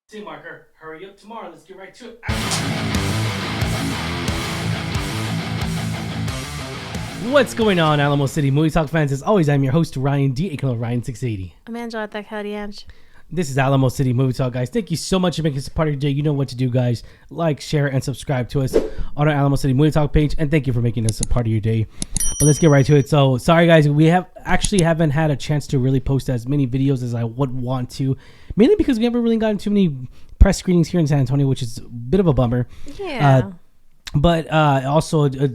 Say marker, hurry up tomorrow. Let's get right to it. What's going on, Alamo City Movie Talk fans? As always, I'm your host, Ryan D. aka Ryan 680. I'm Angela Tech. This is Alamo City Movie Talk, guys. Thank you so much for making this a part of your day. You know what to do, guys. Like, share, and subscribe to us on our Alamo City Movie Talk page. And thank you for making us a part of your day. But let's get right to it. So, sorry, guys. We haven't had a chance to really post as many videos as I would want to. Mainly because we haven't really gotten too many press screenings here in San Antonio, which is a bit of a bummer. Yeah. But also a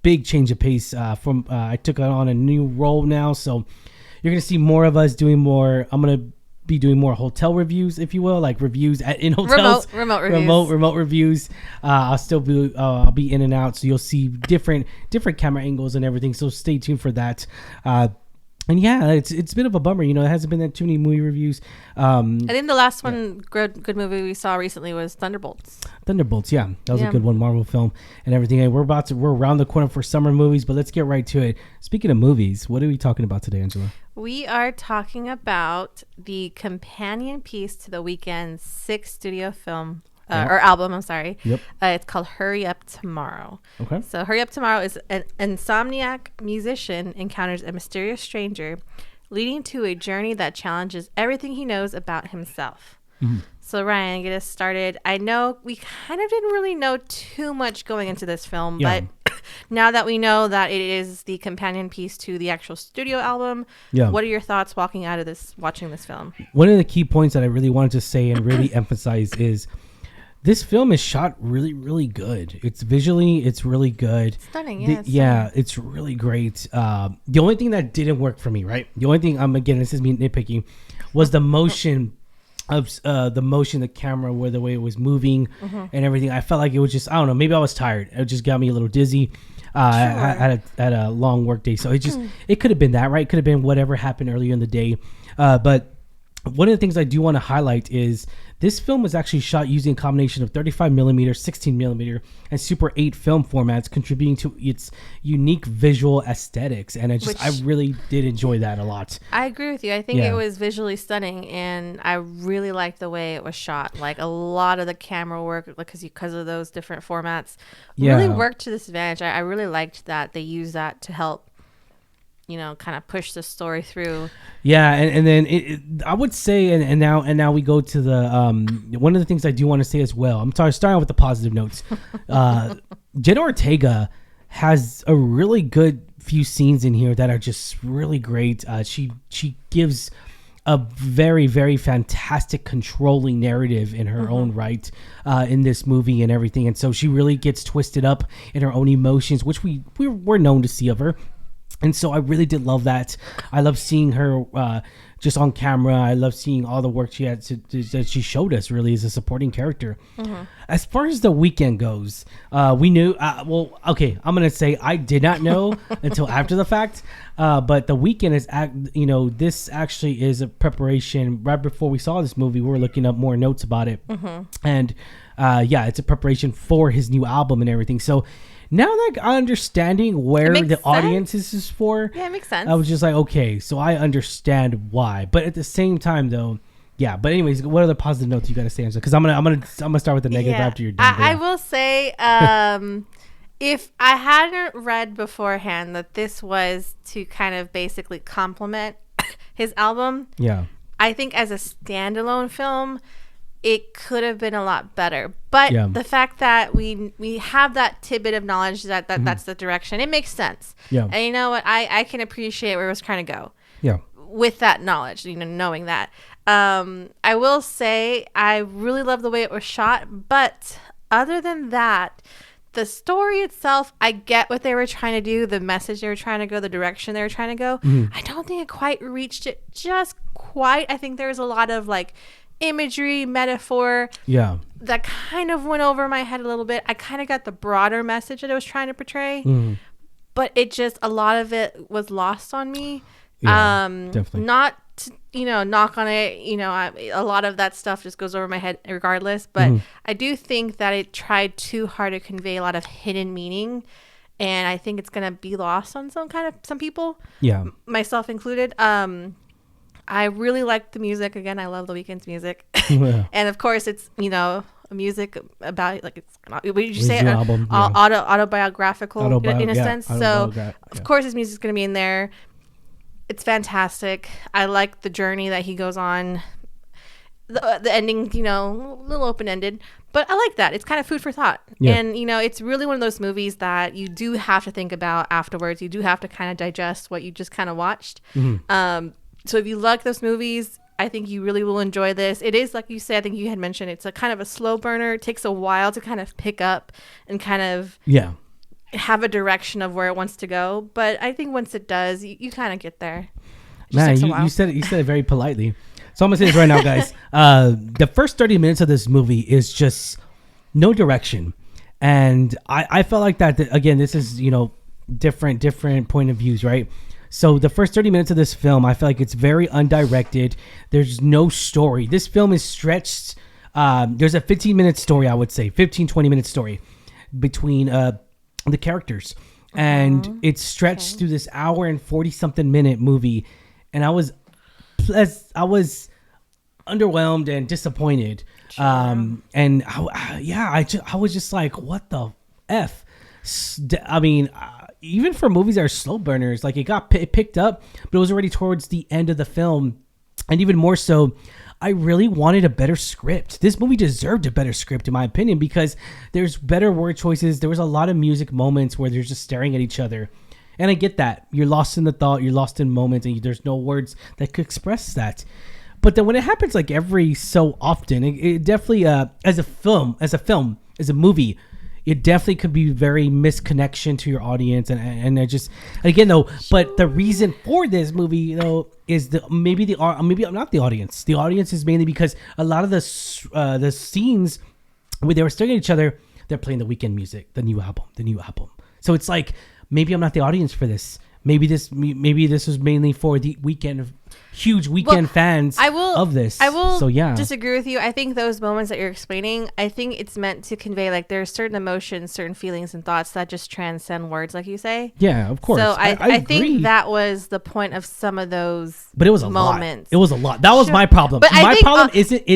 big change of pace from I took on a new role now. So, you're going to see more of us doing more. I'm going to be doing more hotel reviews, if you will, like reviews in hotels, remote reviews. remote reviews. I'll be in and out, so you'll see different camera angles and everything. So stay tuned for that. And yeah, it's a bit of a bummer, it hasn't been that too many movie reviews. I think the last one good movie we saw recently was Thunderbolts. Yeah, that was a good one, Marvel film and everything. And we're around the corner for summer movies, but let's get right to it. Speaking of movies, what are we talking about today, Angela? We are talking about the companion piece to The Weeknd's sixth studio film or album. I'm sorry. Yep. It's called Hurry Up Tomorrow. Okay. So Hurry Up Tomorrow is an insomniac musician encounters a mysterious stranger, leading to a journey that challenges everything he knows about himself. Mm-hmm. So Ryan, get us started. I know we kind of didn't really know too much going into this film, but now that we know that it is the companion piece to the actual studio album, what are your thoughts watching this film? One of the key points that I really wanted to say and really emphasize is this film is shot really, really good. It's really good. Stunning, it's really great. The only thing that didn't work for me, right? The only thing, this is me nitpicking, was the motion of the camera, where the way it was moving and everything. I felt like it was just, I don't know, maybe I was tired. It just got me a little dizzy. I had a long work day, so it could have been that, right? It could have been whatever happened earlier in the day. But one of the things I do want to highlight is this film was actually shot using a combination of 35 millimeter, 16 millimeter, and Super 8 film formats, contributing to its unique visual aesthetics. And I really did enjoy that a lot. I agree with you. I think it was visually stunning, and I really liked the way it was shot. Like a lot of the camera work, because of those different formats, really worked to this advantage. I really liked that they used that to help, kind of push the story through. Yeah, and then I would say, and now we go to the one of the things I do want to say as well. I'm starting with the positive notes. Jenna Ortega has a really good few scenes in here that are just really great. She gives a very, very fantastic controlling narrative in her own right in this movie and everything, and so she really gets twisted up in her own emotions, which we're known to see of her. And so I really did love that. I love seeing her just on camera. I love seeing all the work she had that she showed us really as a supporting character. As far as The Weeknd goes, we knew. I'm going to say I did not know until after the fact. But The Weeknd is, this actually is a preparation. Right before we saw this movie, we were looking up more notes about it. And it's a preparation for his new album and everything. So now that understanding where the audience is for, it makes sense. I was just like, okay, so I understand why. But at the same time, though, yeah. But anyways, what other positive notes you got to say, Angela? Because I'm gonna start with the negative after you're done. I will say, if I hadn't read beforehand that this was to kind of basically complement his album, I think as a standalone film, it could have been a lot better. But the fact that we have that tidbit of knowledge that that's the direction, it makes sense. Yeah. And you know what? I can appreciate where it was trying to go. Yeah. With that knowledge, knowing that. I will say I really love the way it was shot. But other than that, the story itself, I get what they were trying to do, the message they were trying to go, the direction they were trying to go. I don't think it quite reached it just quite. I think there was a lot of imagery, metaphor that kind of went over my head a little bit. I kind of got the broader message that it was trying to portray, but it just, a lot of it was lost on me. Definitely. Not to, knock on it, a lot of that stuff just goes over my head regardless, but I do think that it tried too hard to convey a lot of hidden meaning, and I think it's going to be lost on some people, myself included. I really like the music. Again, I love The Weeknd's music. And of course, it's, music about, like, it's, what did you say? Album, Autobiographical in a sense. So, of course, his music's going to be in there. It's fantastic. I like the journey that he goes on. The ending, a little open-ended, but I like that. It's kind of food for thought. Yeah. And, it's really one of those movies that you do have to think about afterwards. You do have to kind of digest what you just kind of watched. Mm-hmm. So if you like those movies, I think you really will enjoy this. It is, like you said, I think you had mentioned, it's a kind of a slow burner. It takes a while to kind of pick up and kind of have a direction of where it wants to go. But I think once it does, you kind of get there. Man, you said it very politely. So I'm going to say this right now, guys. The first 30 minutes of this movie is just no direction. And I felt like that, again, this is, different point of views, right? So the first 30 minutes of this film, I feel like it's very undirected. There's no story. This film is stretched. There's a 15-minute story, I would say, 20-minute story between the characters. And it's stretched through this hour and 40-something minute movie. And I was underwhelmed and disappointed. Sure. I was just like, what the F? I mean, even for movies that are slow burners, like it picked up, but it was already towards the end of the film. And even more so, I really wanted a better script. This movie deserved a better script, in my opinion, because there's better word choices. There was a lot of music moments where they're just staring at each other. And I get that. You're lost in the thought. You're lost in moments, and there's no words that could express that. But then when it happens like every so often, it definitely, as a movie, it definitely could be very misconnection to your audience. And I just, again, though, but the reason for this movie, is maybe I'm not the audience. The audience is mainly because a lot of the scenes where they were staring at each other, they're playing the Weeknd music, the new album. So it's like, maybe I'm not the audience for this. Maybe this was mainly for the huge Weeknd fans of this. I will disagree with you. I think those moments that you're explaining, I think it's meant to convey, like, there's certain emotions, certain feelings and thoughts that just transcend words, like you say. Yeah, of course. So I think that was the point of some of those but it was a moments. Lot. It was a lot. That was my problem. But my problem isn't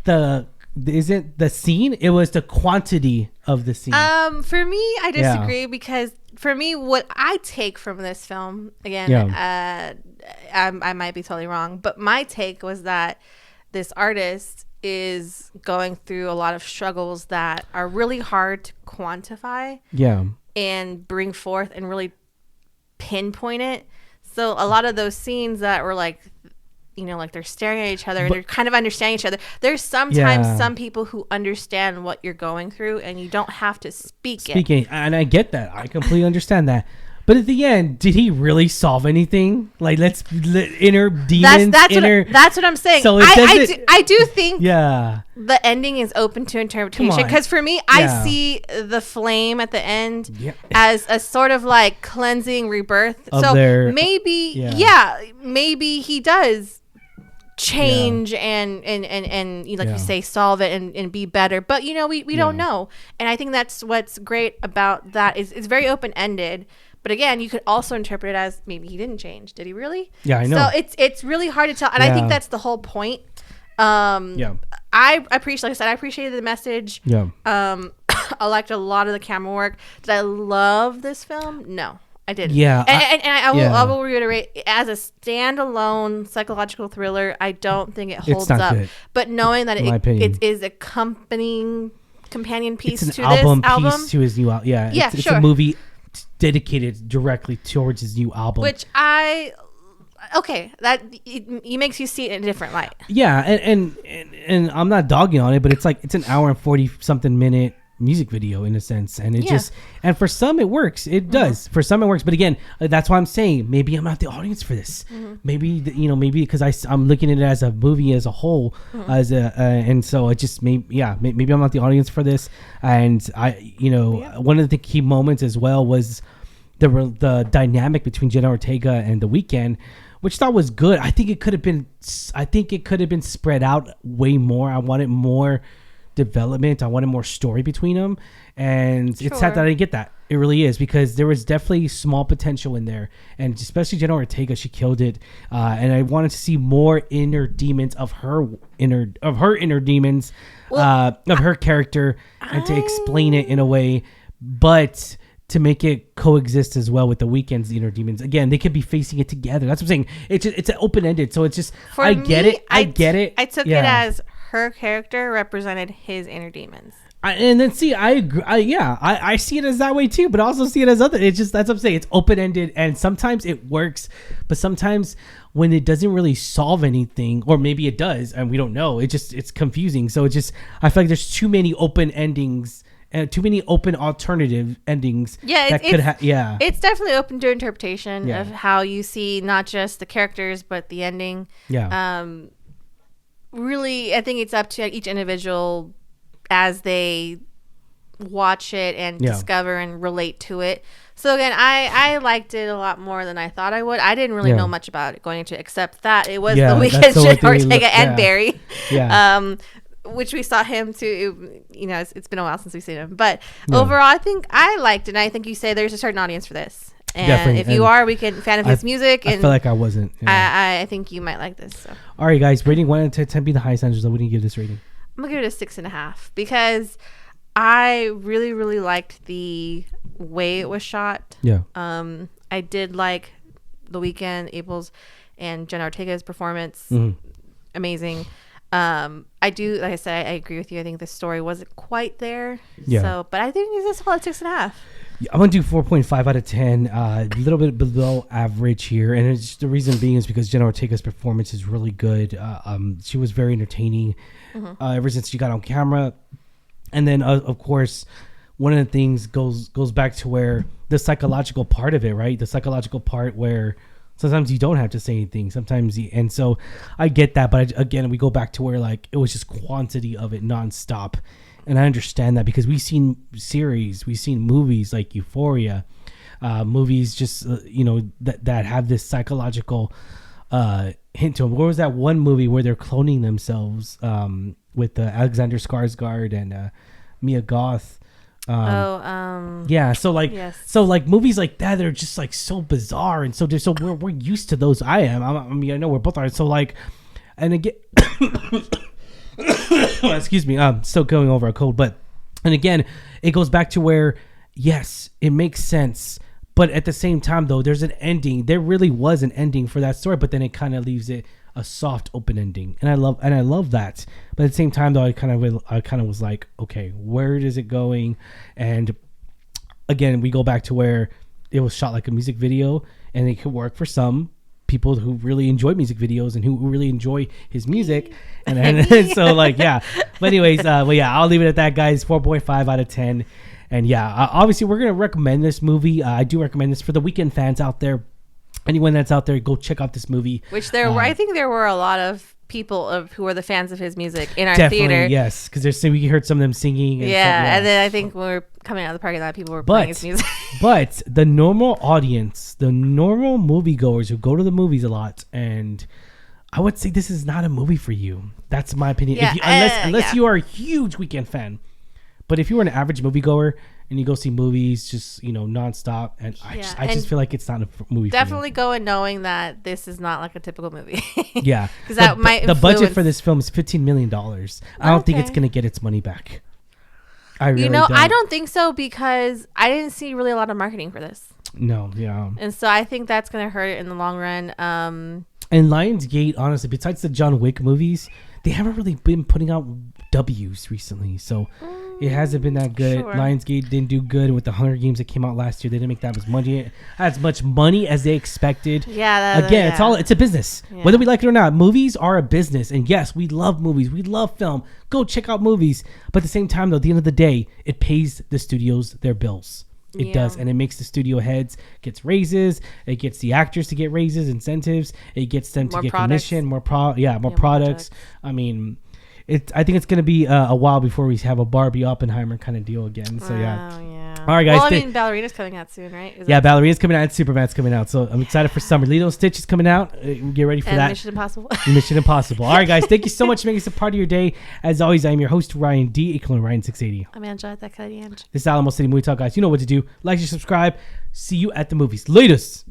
the scene, it was the quantity of the scene. For me, I disagree because for me, what I take from this film, again, I might be totally wrong, but my take was that this artist is going through a lot of struggles that are really hard to quantify and bring forth and really pinpoint it. So a lot of those scenes that were like, like they're staring at each other and they're kind of understanding each other. There's sometimes some people who understand what you're going through and you don't have to speak it. And I get that. I completely understand that. But at the end, did he really solve anything? Like, inner demons. That's what I'm saying. So I do think the ending is open to interpretation. Because for me, I see the flame at the end as a sort of like cleansing rebirth. Maybe he does change and you say, solve it and be better. But we don't know. And I think that's what's great about that is it's very open-ended. But again, you could also interpret it as maybe he didn't change. Did he really? Yeah, I know. So it's really hard to tell. And I think that's the whole point. I appreciate, like I said, I appreciated the message. Yeah. I liked a lot of the camera work. Did I love this film? No, I didn't. Yeah. And I will reiterate, as a standalone psychological thriller, I don't think it holds up. Good. But knowing that it is accompanying companion piece to this album. Piece to his new album. Yeah. It's a movie dedicated directly towards his new album, which it makes you see it in a different light. Yeah, and I'm not dogging on it, but it's like it's an hour and 40 something minute music video in a sense, and it just, and for some it works. It does. For some it works, but again, that's why I'm saying maybe I'm not the audience for this. Maybe because I'm looking at it as a movie as a whole, and so it just maybe I'm not the audience for this. And one of the key moments as well was the dynamic between Jenna Ortega and The Weeknd, which I thought was good. I think it could have been spread out way more. I wanted more development. I wanted more story between them, and it's sad that I didn't get that. It really is, because there was definitely small potential in there, and especially Jenna Ortega, she killed it. And I wanted to see more inner demons of her inner demons, of her character, and to explain it in a way, but to make it coexist as well with the Weeknd's inner demons. Again, they could be facing it together. That's what I'm saying. It's an open ended, so it's just get it. I get it. I took it as her character represented his inner demons. And then see, I agree. I see it as that way too, but I also see it as other. It's just, that's what I'm saying. It's open ended, and sometimes it works, but sometimes when it doesn't really solve anything, or maybe it does, and we don't know. It's confusing. So I feel like there's too many open endings and too many open alternative endings. Yeah, it's definitely open to interpretation of how you see not just the characters but the ending. Yeah. Really, I think it's up to each individual as they watch it and discover and relate to it. So again, I liked it a lot more than I thought I would. I didn't really know much about it going into it, except that it was the Weeknd, Jenna Ortega, and Barry. Yeah. Which we saw him too. It's been a while since we've seen him, but overall, I think I liked it. And I think you say there's a certain audience for this. And definitely. If you are a fan of his music, I feel like I wasn't. I think you might like this. So. All right, guys, rating 1 to 10 be the highest, Angela. What do you give this rating? I'm gonna give it a 6.5 because I really, really liked the way it was shot. Yeah. I did like The Weeknd, Abel's, and Jenna Ortega's performance. Amazing. I do, like I said, I agree with you. I think the story wasn't quite there. Yeah. So, but I think it's a solid 6.5. I'm gonna do 4.5 out of 10. A little bit below average here, and it's the reason being is because Jenna Ortega's performance is really good. She was very entertaining ever since she got on camera, and then of course, one of the things goes back to where the psychological part of it, right? The psychological part where sometimes you don't have to say anything. And so I get that, but again, we go back to where like it was just quantity of it nonstop. And I understand that because we've seen movies like Euphoria, movies just that have this psychological hint to them. What was that one movie where they're cloning themselves with Alexander Skarsgård and Mia Goth? Yeah. So like movies like that, they're just like so bizarre, and so we're used to those. I know we're both are. So like, and again. Excuse me, I'm still going over a cold, and again, it goes back to where, yes, it makes sense, but at the same time, though, there's an ending. There really was an ending for that story, but then it kind of leaves it a soft, open ending, and I love that. But at the same time, though, I kind of was like, okay, where is it going? And again, we go back to where it was shot like a music video, and it could work for some people who really enjoy music videos and who really enjoy his music, and so like but anyways, I'll leave it at that, guys. 4.5 out of 10. And obviously we're gonna recommend this movie. I do recommend this for the Weeknd fans out there. Anyone that's out there, go check out this movie. Which I think there were a lot of people who are the fans of his music in our definitely, theater. Yes, because we heard some of them singing. And and then I think when we were coming out of the parking lot, people were playing his music. But the normal audience, the normal moviegoers who go to the movies a lot, and I would say this is not a movie for you. That's my opinion. Unless you are a huge Weeknd fan. But if you were an average moviegoer and you go see movies just nonstop, and I just feel like it's not a movie. Definitely go in knowing that this is not like a typical movie. Yeah, because that might the budget for this film is $15 million. I don't think it's gonna get its money back. I really don't. I don't think so, because I didn't see really a lot of marketing for this. No, yeah, and so I think that's gonna hurt it in the long run. And Lionsgate, honestly, besides the John Wick movies, they haven't really been putting out W's recently, so it hasn't been that good. Sure. Lionsgate didn't do good with the Hunger Games that came out last year. They didn't make that as much money as they expected. It's a business. Yeah. Whether we like it or not, movies are a business. And yes, we love movies. We love film. Go check out movies. But at the same time, though, at the end of the day, it pays the studios their bills. It does, and it makes the studio heads gets raises. It gets the actors to get raises, incentives. It gets them to get commission, more products. I mean, I think it's going to be a while before we have a Barbie Oppenheimer kind of deal again. So All right, guys. Well, I mean, Ballerina's coming out soon, right? Ballerina's coming out and Superman's coming out. So I'm excited for summer. Lilo and Stitch is coming out. Get ready for that. Mission Impossible. Mission Impossible. All right, guys. Thank you so much for making us a part of your day. As always, I am your host, Ryan D. equaling Ryan680. I'm Angela. This is Alamo City Movie Talk, guys. You know what to do. Like and subscribe. See you at the movies. Latest.